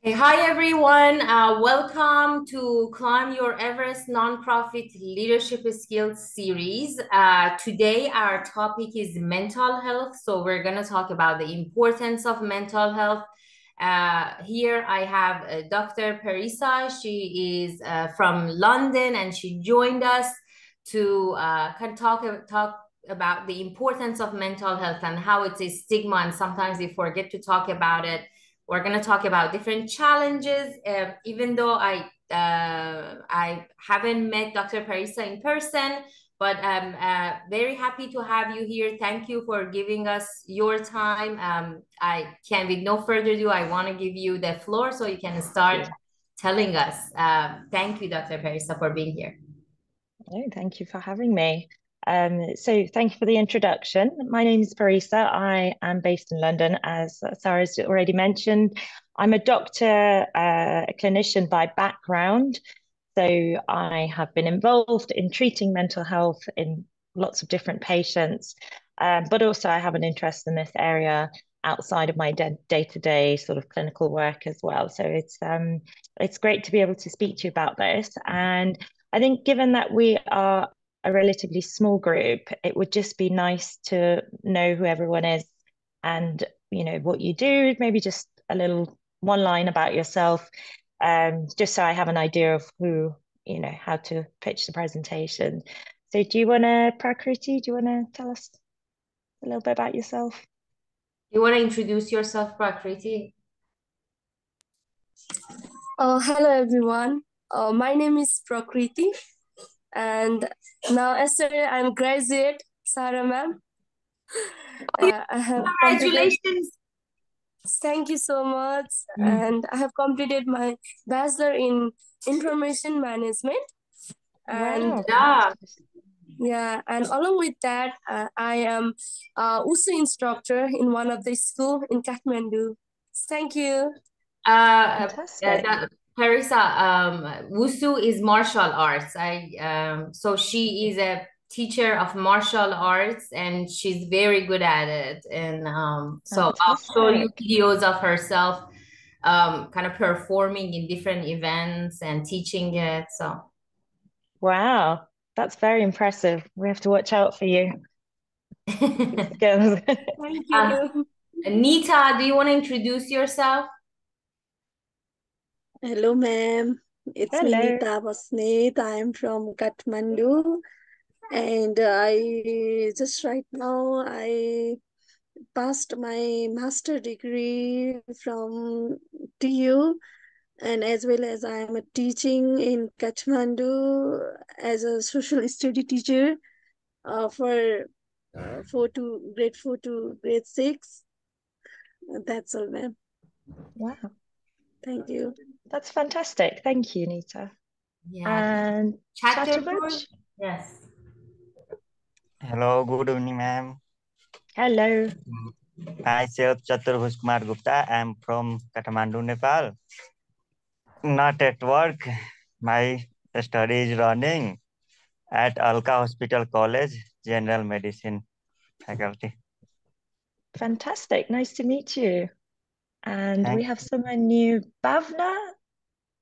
Hey, hi everyone. Welcome to Climb Your Everest Nonprofit Leadership Skills series. Today, our topic is mental health. So, we're going to talk about the importance of mental health. Here, I have Dr. Parisa. She is from London and she joined us to kind of talk about the importance of mental health and how it's a stigma. And sometimes we forget to talk about it. We're going to talk about different challenges. Even though I haven't met Dr. Parisa in person, but I'm very happy to have you here. Thank you for giving us your time. I can, with no further ado, I want to give you the floor so you can start telling us. Thank you, Dr. Parisa, for being here. No, thank you for having me. So thank you for the introduction. My name is Parisa. I am based in London, as Sarah's already mentioned. I'm a doctor, a clinician by background. So I have been involved in treating mental health in lots of different patients, but also I have an interest in this area outside of my day-to-day sort of clinical work as well. So it's great to be able to speak to you about this. And I think given that we are a relatively small group, it would just be nice to know who everyone is and, what you do, maybe just a little one line about yourself, just so I have an idea of who, how to pitch the presentation. So Prakriti, do you want to tell us a little bit about yourself? You want to introduce yourself, Prakriti? Hello everyone. My name is Prakriti, and now yesterday I'm graduate, Sarah ma'am. I have completed. Congratulations. Thank you so much, and I have completed my bachelor in information management, and Wow. yeah, and along with that, I am USU instructor in one of the school in Kathmandu. Thank you. Fantastic. Carissa, Wusu is martial arts. So she is a teacher of martial arts and she's very good at it. And so I'll show you Fantastic. videos of herself kind of performing in different events and teaching it. So Wow, that's very impressive. We have to watch out for you. Thank uh, you. Nita, do you want to introduce yourself? Hello, ma'am. It's me, Hello. Nita Basnet. I am from Kathmandu, and I passed my master degree from TU, and as well as I am teaching in Kathmandu as a social study teacher for grade 4 to grade 6. That's all, ma'am. Wow. Thank you. That's fantastic. Thank you, Nita. Yeah. And Chatterbush? Yes. Hello, good evening, ma'am. Hello. Myself Chaturbush Kumar Gupta. I'm from Kathmandu, Nepal. Not at work. My study is running at Alka Hospital College, General Medicine faculty. Fantastic. Nice to meet you. And we have someone new, Bhavna,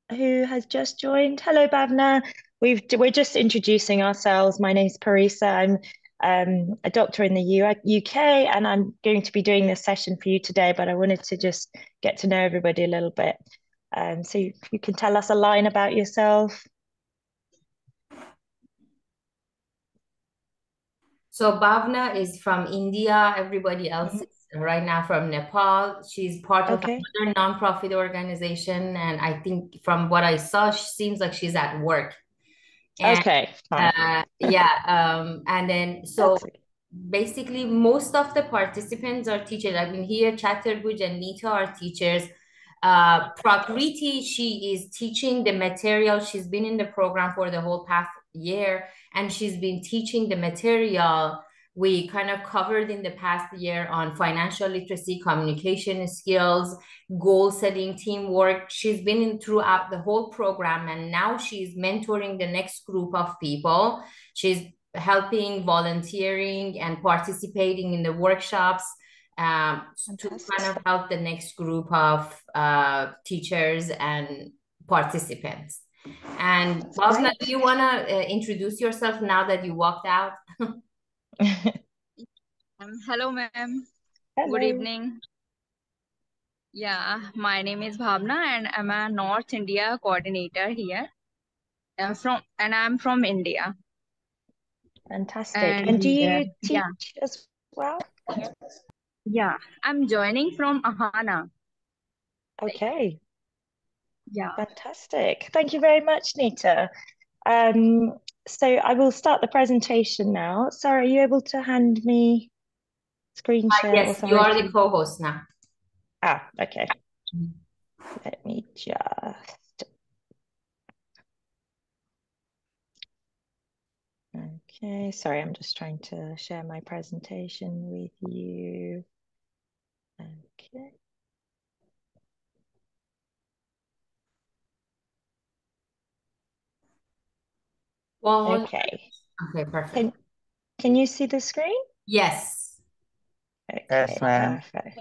who has just joined. Hello, Bhavna. We're just introducing ourselves. My name's Parisa. I'm a doctor in the UK, and I'm going to be doing this session for you today, but I wanted to just get to know everybody a little bit. So you can tell us a line about yourself. So Bhavna is from India. Everybody else is right now from Nepal. She's part of another nonprofit organization, and I think from what I saw, she seems like she's at work. And, okay, fine. And then so basically most of the participants are teachers. I mean, here Chaturbuj and Nita are teachers. Prakriti, she is teaching the material. She's been in the program for the whole past year, and she's been teaching the material we kind of covered in the past year on financial literacy, communication skills, goal setting, teamwork. She's been in throughout the whole program, and now she's mentoring the next group of people. She's helping, volunteering, and participating in the workshops. to kind of help the next group of teachers and participants. And Bhavna, do you want to introduce yourself now that you walked out? Hello, ma'am. Hello. Good evening. Yeah, my name is Bhavna and I'm a North India coordinator here. I'm from India. Fantastic. And do you teach as well? Yeah, I'm joining from Ahana. Okay. Yeah. Fantastic. Thank you very much, Nita. So I will start the presentation now. Sarah, are you able to hand me screen share? Yes, you are the co-host now. Ah, okay. Let me just... Okay, sorry, I'm just trying to share my presentation with you. Okay. Well, okay. Okay, perfect. Can you see the screen? Yes. Okay, Yes, ma'am. perfect.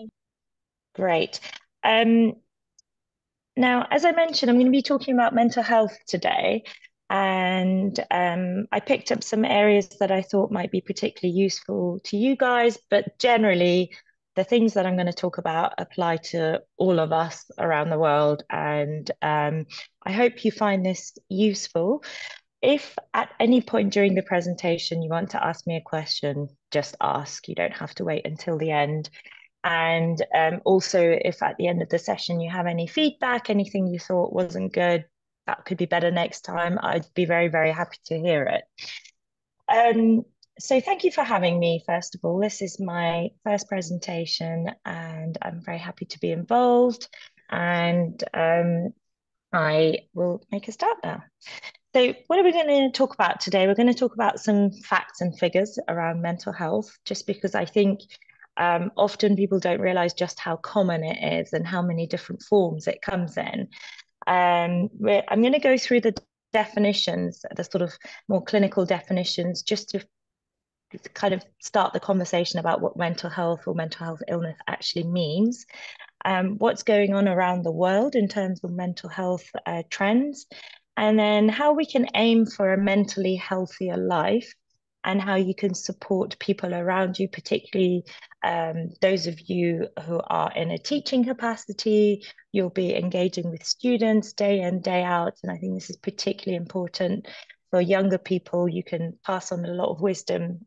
Great. Now, as I mentioned, I'm going to be talking about mental health today. And I picked up some areas that I thought might be particularly useful to you guys, but generally, the things that I'm going to talk about apply to all of us around the world. And I hope you find this useful. If at any point during the presentation you want to ask me a question, just ask. You don't have to wait until the end. And also, if at the end of the session you have any feedback, anything you thought wasn't good, that could be better next time, I'd be very, very happy to hear it. So thank you for having me, first of all. This is my first presentation and I'm very happy to be involved. And I will make a start now. So what are we going to talk about today? We're going to talk about some facts and figures around mental health, just because I think often people don't realize just how common it is and how many different forms it comes in. I'm going to go through the definitions, the sort of more clinical definitions, just to kind of start the conversation about what mental health or mental health illness actually means, what's going on around the world in terms of mental health trends, and then how we can aim for a mentally healthier life and how you can support people around you, particularly those of you who are in a teaching capacity. You'll be engaging with students day in, day out. And I think this is particularly important for younger people. You can pass on a lot of wisdom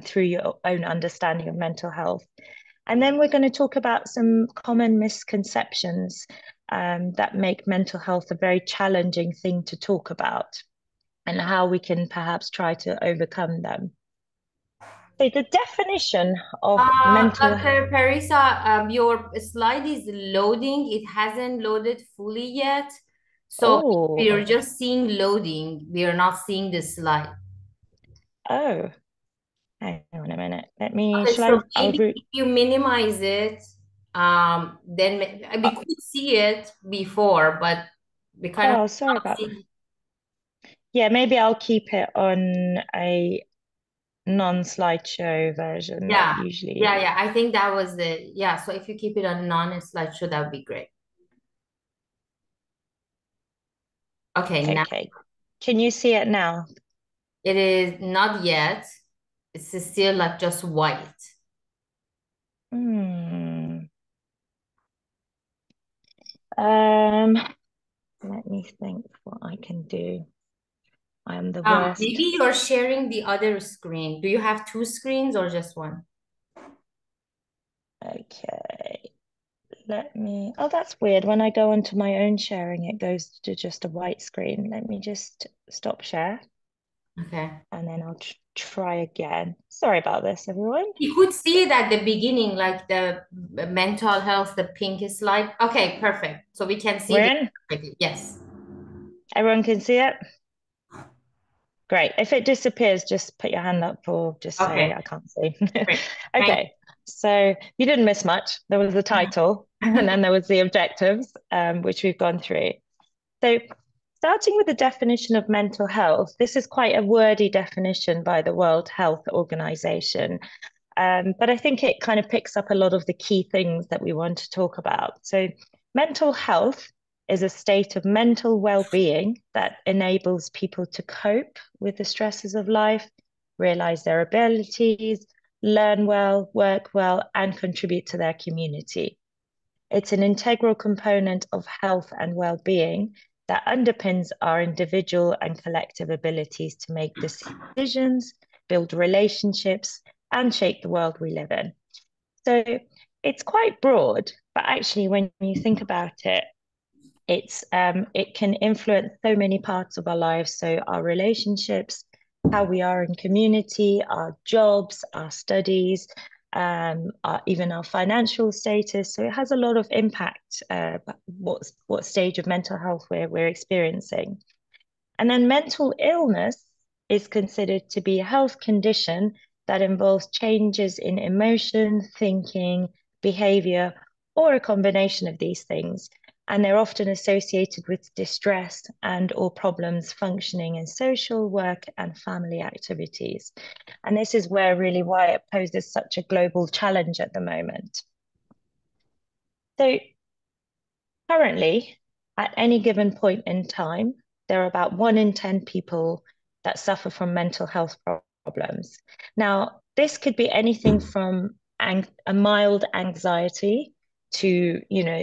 through your own understanding of mental health. And then we're going to talk about some common misconceptions that make mental health a very challenging thing to talk about, and how we can perhaps try to overcome them. So the definition of mental Dr. Parisa, your slide is loading. It hasn't loaded fully yet. So we're just seeing loading. We are not seeing the slide. Oh, hang on a minute. Let me, Okay, so maybe if you minimize it, then we could see it before, but we kind of sorry about that. Yeah, maybe I'll keep it on a non-slideshow version. Yeah, usually. Yeah. I think that was the, so if you keep it on non-slideshow, that would be great. Okay, now. Can you see it now? It is not yet. It's still like just white. Let me think what I can do. I am the worst. Maybe you're sharing the other screen. Do you have two screens or just one? Okay. Oh, that's weird. When I go onto my own sharing, it goes to just a white screen. Let me just stop share. Okay. And then I'll try again. Sorry about this, everyone. You could see it at the beginning, like the mental health, the pink slide. Okay, perfect. So we can see it. Yes. Everyone can see it? Great. If it disappears, just put your hand up or just say, I can't see. Okay. So you didn't miss much. There was the title and then there was the objectives, which we've gone through. So starting with the definition of mental health, this is quite a wordy definition by the World Health Organization. But I think it kind of picks up a lot of the key things that we want to talk about. So mental health is a state of mental well-being that enables people to cope with the stresses of life, realize their abilities, learn well, work well, and contribute to their community. It's an integral component of health and well-being that underpins our individual and collective abilities to make decisions, build relationships, and shape the world we live in. So it's quite broad, but actually when you think about it, it can influence so many parts of our lives. So our relationships, how we are in community, our jobs, our studies, even our financial status. So it has a lot of impact, what stage of mental health we're experiencing. And then mental illness is considered to be a health condition that involves changes in emotion, thinking, behavior, or a combination of these things. And they're often associated with distress and or problems functioning in social, work, and family activities. And this is why it poses such a global challenge at the moment. So currently, at any given point in time, there are about 1 in 10 people that suffer from mental health problems. Now, this could be anything from a mild anxiety to,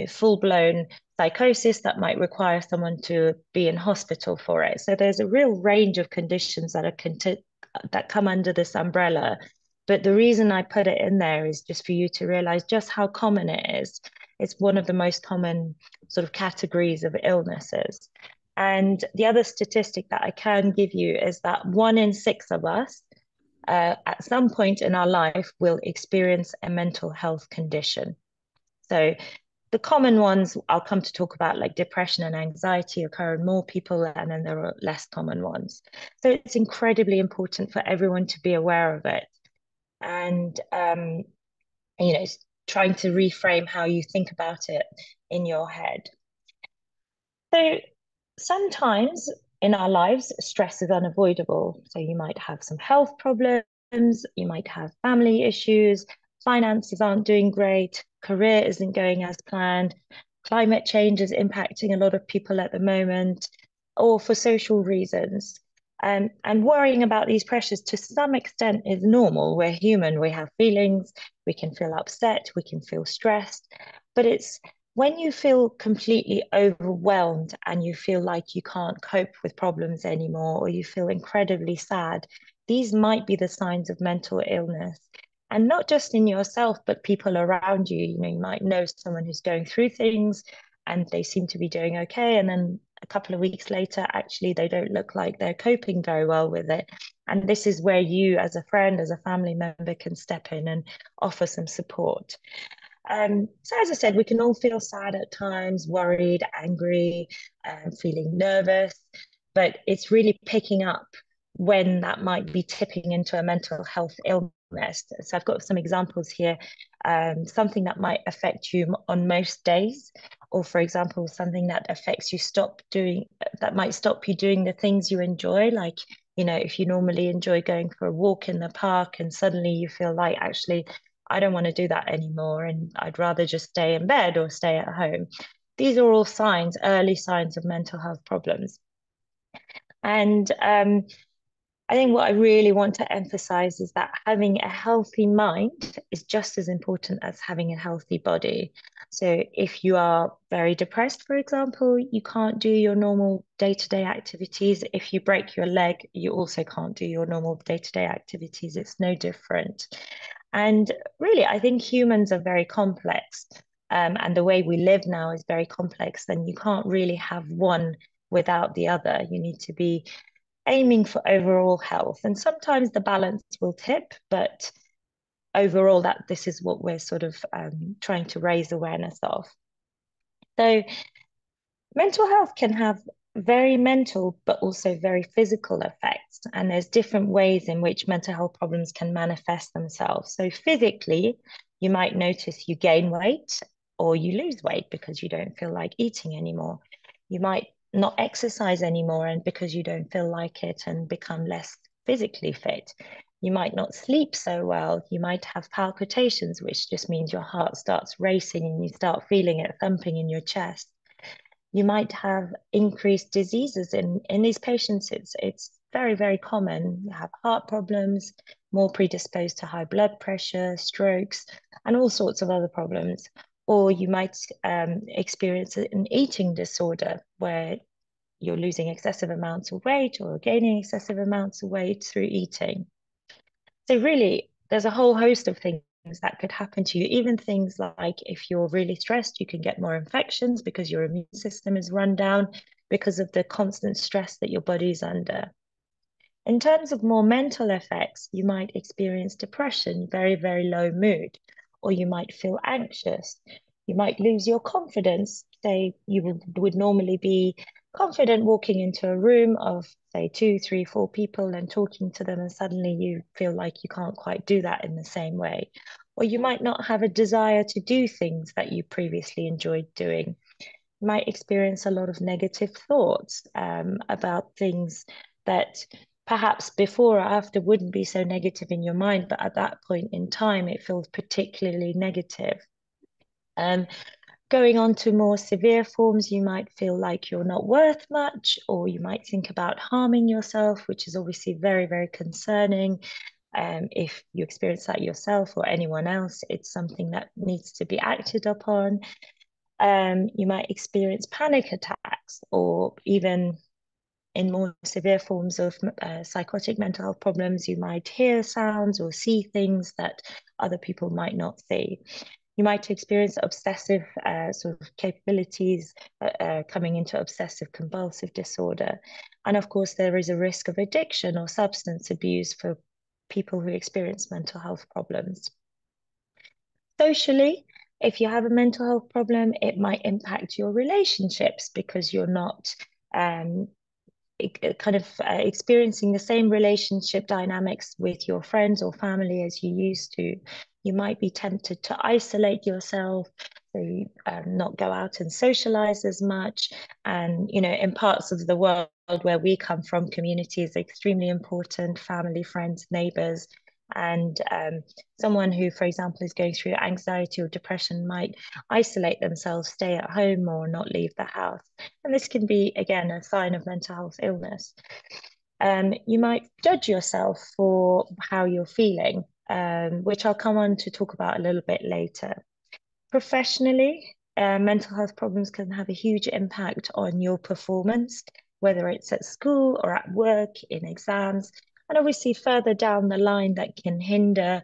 full-blown psychosis that might require someone to be in hospital for it. So there's a real range of conditions that come under this umbrella. But the reason I put it in there is just for you to realize just how common it is. It's one of the most common sort of categories of illnesses. And the other statistic that I can give you is that 1 in 6 of us at some point in our life will experience a mental health condition. So the common ones I'll come to talk about, like depression and anxiety, occur in more people, and then there are less common ones. So it's incredibly important for everyone to be aware of it. And, trying to reframe how you think about it in your head. So sometimes in our lives, stress is unavoidable. So you might have some health problems, you might have family issues, finances aren't doing great, career isn't going as planned, climate change is impacting a lot of people at the moment, or for social reasons. And worrying about these pressures to some extent is normal. We're human, we have feelings, we can feel upset, we can feel stressed, but it's when you feel completely overwhelmed and you feel like you can't cope with problems anymore, or you feel incredibly sad, these might be the signs of mental illness. And not just in yourself, but people around you. You might know someone who's going through things and they seem to be doing okay. And then a couple of weeks later, actually, they don't look like they're coping very well with it. And this is where you, as a friend, as a family member, can step in and offer some support. So as I said, we can all feel sad at times, worried, angry, feeling nervous, but it's really picking up when that might be tipping into a mental health illness. So I've got some examples here, something that might affect you on most days, or for example, something that affects you, that might stop you doing the things you enjoy, like, if you normally enjoy going for a walk in the park and suddenly you feel like, actually, I don't want to do that anymore, and I'd rather just stay in bed or stay at home. These are all early signs of mental health problems. And I think what I really want to emphasize is that having a healthy mind is just as important as having a healthy body. So if you are very depressed, for example, you can't do your normal day-to-day activities. If you break your leg, you also can't do your normal day-to-day activities. It's no different. And really, I think humans are very complex, and the way we live now is very complex, and you can't really have one without the other. You need to be aiming for overall health, and sometimes the balance will tip, but overall this is what we're sort of trying to raise awareness of. So mental health can have very mental but also very physical effects, and there's different ways in which mental health problems can manifest themselves. So physically, you might notice you gain weight or you lose weight because you don't feel like eating anymore. You might not exercise anymore and because you don't feel like it, and become less physically fit. You might not sleep so well. You might have palpitations, which just means your heart starts racing and you start feeling it thumping in your chest. You might have increased diseases in these patients. It's very, very common. You have heart problems, more predisposed to high blood pressure, strokes, and all sorts of other problems. Or you might experience an eating disorder where you're losing excessive amounts of weight or gaining excessive amounts of weight through eating. So really, there's a whole host of things that could happen to you. Even things like if you're really stressed, you can get more infections because your immune system is run down because of the constant stress that your body's under. In terms of more mental effects, you might experience depression, very, very low mood, or you might feel anxious. You might lose your confidence. Say you would normally be confident walking into a room of, say, 2, 3, 4 people and talking to them, and suddenly you feel like you can't quite do that in the same way. Or you might not have a desire to do things that you previously enjoyed doing. You might experience a lot of negative thoughts about things that perhaps before or after wouldn't be so negative in your mind, but at that point in time, it feels particularly negative. Going on to more severe forms, you might feel like you're not worth much, or you might think about harming yourself, which is obviously very, very concerning. If you experience that yourself or anyone else, it's something that needs to be acted upon. You might experience panic attacks, or even in more severe forms of psychotic mental health problems, you might hear sounds or see things that other people might not see. You might experience obsessive sort of capabilities coming into obsessive compulsive disorder. And of course, there is a risk of addiction or substance abuse for people who experience mental health problems. Socially, if you have a mental health problem, it might impact your relationships because you're not experiencing the same relationship dynamics with your friends or family as you used to. You might be tempted to isolate yourself, so you not go out and socialize as much. And, you know, in parts of the world where we come from, community is extremely important, family, friends, neighbors. And someone who, for example, is going through anxiety or depression might isolate themselves, stay at home, or not leave the house. And this can be, again, a sign of mental health illness. You might judge yourself for how you're feeling, which I'll come on to talk about a little bit later. Professionally, mental health problems can have a huge impact on your performance, whether it's at school or at work, in exams. And obviously further down the line, that can hinder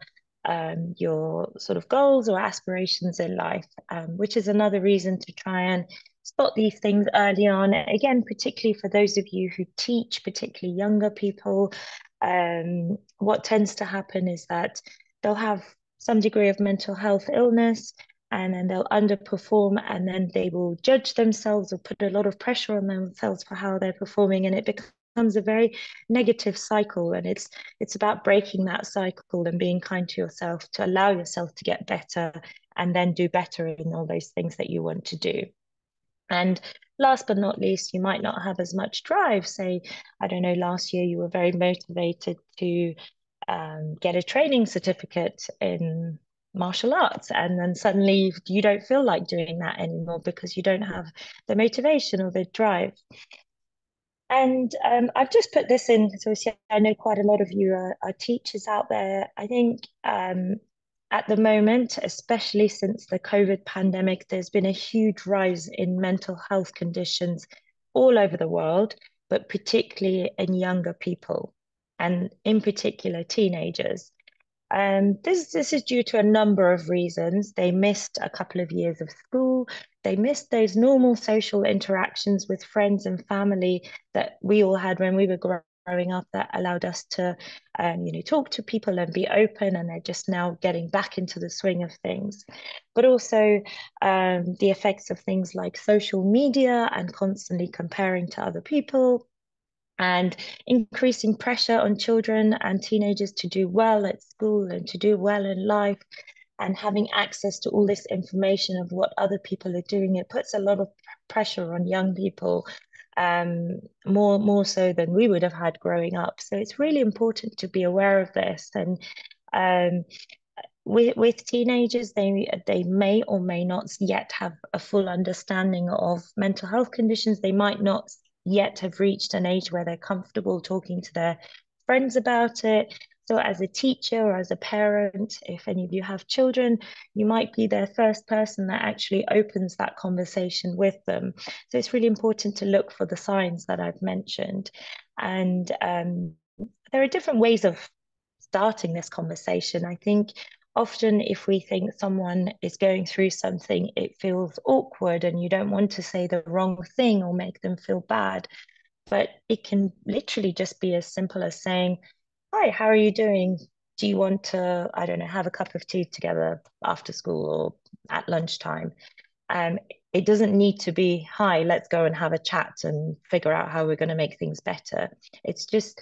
your sort of goals or aspirations in life, which is another reason to try and spot these things early on. Again, particularly for those of you who teach, particularly younger people, what tends to happen is that they'll have some degree of mental health illness, and then they'll underperform, and then they will judge themselves or put a lot of pressure on themselves for how they're performing, and it becomes a very negative cycle. And it's about breaking that cycle and being kind to yourself to allow yourself to get better and then do better in all those things that you want to do. And last but not least, you might not have as much drive. Say, I don't know, last year you were very motivated to get a training certificate in martial arts, and then suddenly you don't feel like doing that anymore because you don't have the motivation or the drive. And I've just put this in, so I know quite a lot of you are teachers out there. I think at the moment, especially since the COVID pandemic, there's been a huge rise in mental health conditions all over the world, but particularly in younger people, and in particular teenagers. This is due to a number of reasons. They missed a couple of years of school. They missed those normal social interactions with friends and family that we all had when we were growing up, that allowed us to, talk to people and be open. And they're just now getting back into the swing of things. But also the effects of things like social media and constantly comparing to other people, and increasing pressure on children and teenagers to do well at school and to do well in life, and having access to all this information of what other people are doing. It puts a lot of pressure on young people more so than we would have had growing up. So it's really important to be aware of this. And with teenagers, they may or may not yet have a full understanding of mental health conditions. They might not yet have reached an age where they're comfortable talking to their friends about it. So as a teacher or as a parent, if any of you have children, you might be their first person that actually opens that conversation with them. So it's really important to look for the signs that I've mentioned. And there are different ways of starting this conversation. I think often if we think someone is going through something, it feels awkward and you don't want to say the wrong thing or make them feel bad. But it can literally just be as simple as saying, "Hi, how are you doing? Do you want to, I don't know, have a cup of tea together after school or at lunchtime?" It doesn't need to be, "Hi, let's go and have a chat and figure out how we're going to make things better." It's just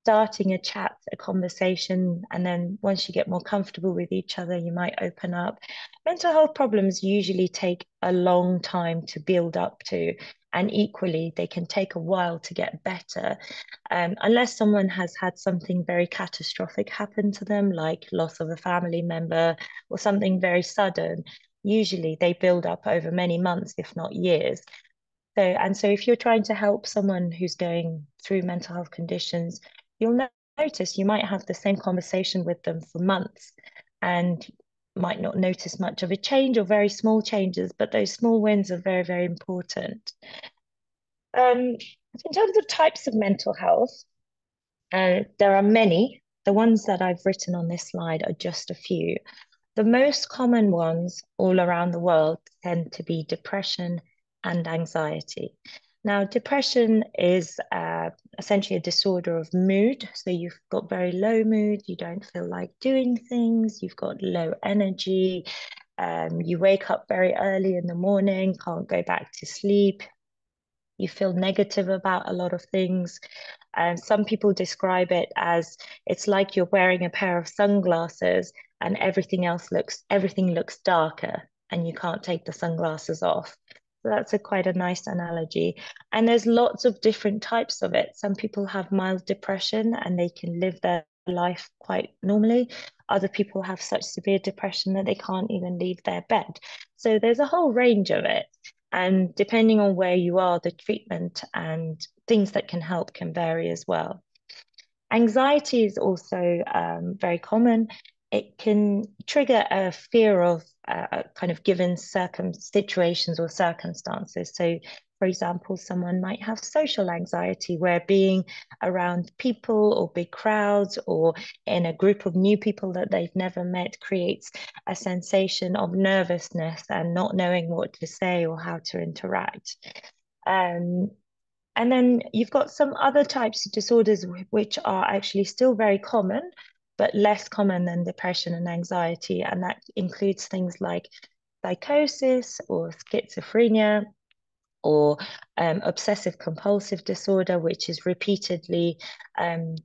starting a chat, a conversation, and then once you get more comfortable with each other, you might open up. Mental health problems usually take a long time to build up to, and equally, they can take a while to get better. Unless someone has had something very catastrophic happen to them, like loss of a family member or something very sudden, usually they build up over many months, if not years. So if you're trying to help someone who's going through mental health conditions, you'll notice you might have the same conversation with them for months and might not notice much of a change or very small changes, but those small wins are very, very important. In terms of types of mental health, there are many. The ones that I've written on this slide are just a few. The most common ones all around the world tend to be depression and anxiety. Now, depression is essentially a disorder of mood. So you've got very low mood, you don't feel like doing things, you've got low energy, you wake up very early in the morning, can't go back to sleep, you feel negative about a lot of things. Some people describe it as it's like you're wearing a pair of sunglasses and everything looks darker and you can't take the sunglasses off. So that's quite a nice analogy. And there's lots of different types of it. Some people have mild depression and they can live their life quite normally. Other people have such severe depression that they can't even leave their bed. So there's a whole range of it. And depending on where you are, the treatment and things that can help can vary as well. Anxiety is also very common. It can trigger a fear of kind of given situations or circumstances. So, for example, someone might have social anxiety where being around people or big crowds or in a group of new people that they've never met creates a sensation of nervousness and not knowing what to say or how to interact. And then you've got some other types of disorders which are actually still very common, but less common than depression and anxiety. And that includes things like psychosis or schizophrenia or obsessive compulsive disorder, which is repeatedly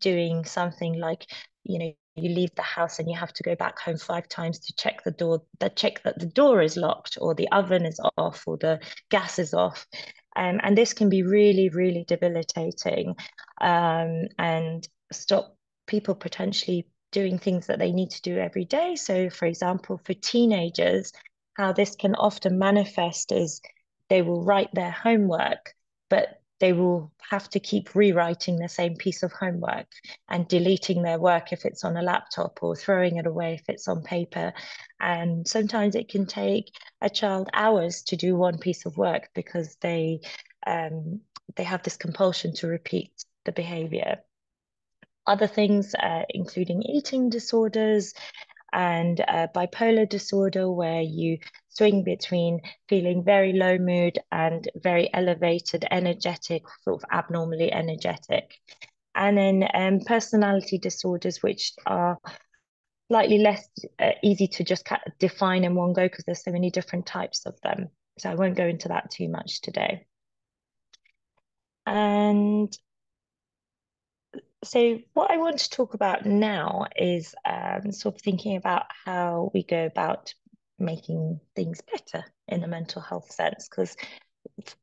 doing something like, you leave the house and you have to go back home 5 times to check that the door is locked or the oven is off or the gas is off. And this can be really, really debilitating and stop people potentially doing things that they need to do every day. So, for example, for teenagers, how this can often manifest is they will write their homework, but they will have to keep rewriting the same piece of homework and deleting their work if it's on a laptop or throwing it away if it's on paper. And sometimes it can take a child hours to do one piece of work because they have this compulsion to repeat the behavior. Other things, including eating disorders and bipolar disorder, where you swing between feeling very low mood and very elevated, energetic, sort of abnormally energetic. And then personality disorders, which are slightly less easy to just define in one go because there's so many different types of them. So I won't go into that too much today. And so what I want to talk about now is sort of thinking about how we go about making things better in a mental health sense, because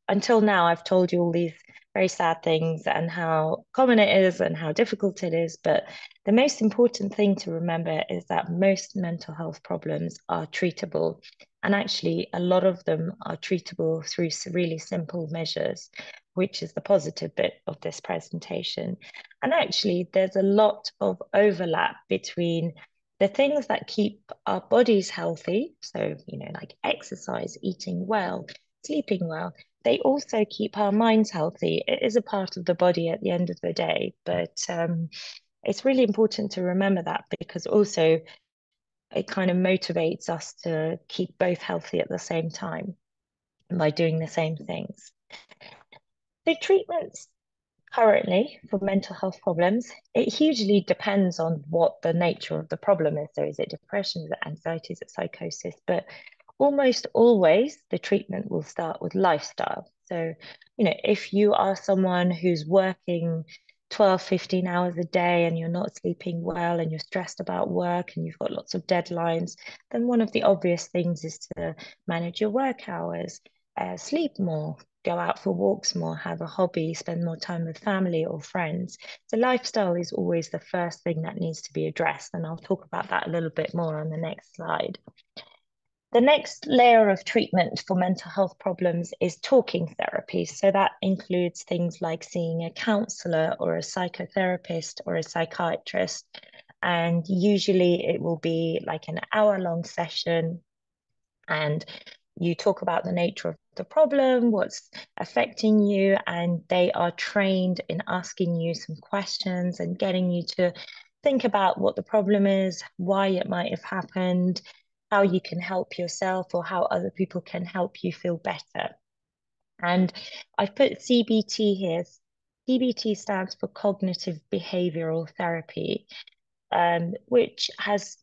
until now, I've told you all these very sad things and how common it is and how difficult it is. But the most important thing to remember is that most mental health problems are treatable. And actually, a lot of them are treatable through really simple measures, which is the positive bit of this presentation. And actually, there's a lot of overlap between the things that keep our bodies healthy, so, like exercise, eating well, sleeping well, they also keep our minds healthy. It is a part of the body at the end of the day, but it's really important to remember that, because also it kind of motivates us to keep both healthy at the same time by doing the same things. The treatments currently for mental health problems, it hugely depends on what the nature of the problem is. So is it depression, is it anxiety, is it psychosis? But almost always the treatment will start with lifestyle. So, if you are someone who's working 12, 15 hours a day and you're not sleeping well and you're stressed about work and you've got lots of deadlines, then one of the obvious things is to manage your work hours, sleep more, go out for walks more, have a hobby, spend more time with family or friends. So lifestyle is always the first thing that needs to be addressed. And I'll talk about that a little bit more on the next slide. The next layer of treatment for mental health problems is talking therapy. So that includes things like seeing a counselor or a psychotherapist or a psychiatrist. And usually it will be like an hour-long session, and you talk about the nature of the problem, what's affecting you, and they are trained in asking you some questions and getting you to think about what the problem is, why it might have happened, how you can help yourself or how other people can help you feel better. And I've put CBT here. CBT stands for Cognitive Behavioral Therapy, which has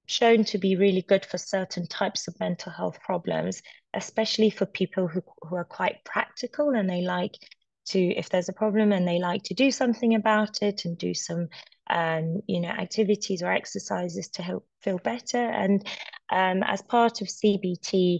shown to be really good for certain types of mental health problems, especially for people who are quite practical and they like to, if there's a problem and they like to do something about it and do some, activities or exercises to help feel better. And as part of CBT,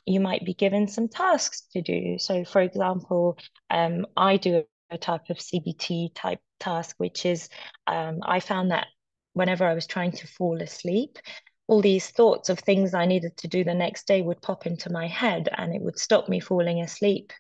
you might be given some tasks to do. So, for example, I do a type of CBT type task, which is I found that whenever I was trying to fall asleep, all these thoughts of things I needed to do the next day would pop into my head and it would stop me falling asleep